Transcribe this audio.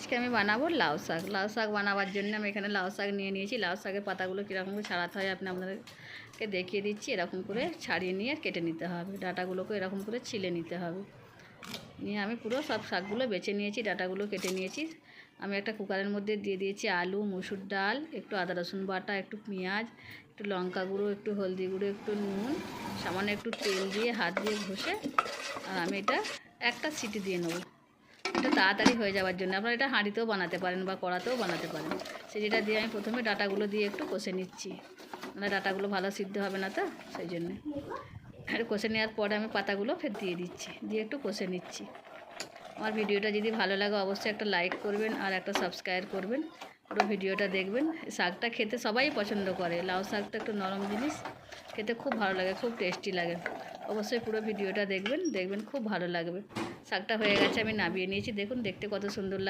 আজকে আমি বানাবো লাউ শাক। লাউ শাক বানাবার জন্য আমি এখানে লাউ শাক নিয়ে নিয়েছি। লাউ শাকের পাতাগুলো কীরকম করে ছাড়াতে হয় আপনাদেরকে দেখিয়ে দিচ্ছি। এরকম করে ছাড়িয়ে নিয়ে কেটে নিতে হবে, ডাঁটাগুলোকে এরকম করে ছিলে নিতে হবে। নিয়ে আমি পুরো সব শাকগুলো বেছে নিয়েছি, ডাঁটাগুলো কেটে নিয়েছি। আমি একটা কুকারের মধ্যে দিয়ে দিয়েছি আলু, মসুর ডাল, একটু আদা রসুন বাটা, একটু পেঁয়াজ, একটু লঙ্কা গুঁড়ো, একটু হলদি গুঁড়ো, একটু নুন, সামান্য একটু তেল দিয়ে হাত দিয়ে ঘষে আর আমি এটা একটা সিটি দিয়ে নেবো। এটা তাড়াতাড়ি হয়ে যাওয়ার জন্য আপনারা এটা হাঁড়িতেও বানাতে পারেন বা কড়াতেও বানাতে পারেন। সেটা দিয়ে আমি প্রথমে ডাঁটাগুলো দিয়ে একটু কষে নিচ্ছি, মানে ডাঁটাগুলো ভালো সিদ্ধ হবে না তো সেই জন্যে। আর কষে নেওয়ার পরে আমি পাতাগুলো ফের দিয়ে দিচ্ছি, দিয়ে একটু কষে নিচ্ছি। আমার ভিডিওটা যদি ভালো লাগে অবশ্যই একটা লাইক করবেন আর একটা সাবস্ক্রাইব করবেন, পুরো ভিডিওটা দেখবেন। শাকটা খেতে সবাই পছন্দ করে। লাউ শাকটা একটু নরম জিনিস, খেতে খুব ভালো লাগে, খুব টেস্টি লাগে। অবশ্যই পুরো ভিডিওটা দেখবেন, খুব ভালো লাগবে। শাকটা হয়ে গেছে, আমি নামিয়ে নিয়েছি। দেখুন দেখতে কত সুন্দর লাগে।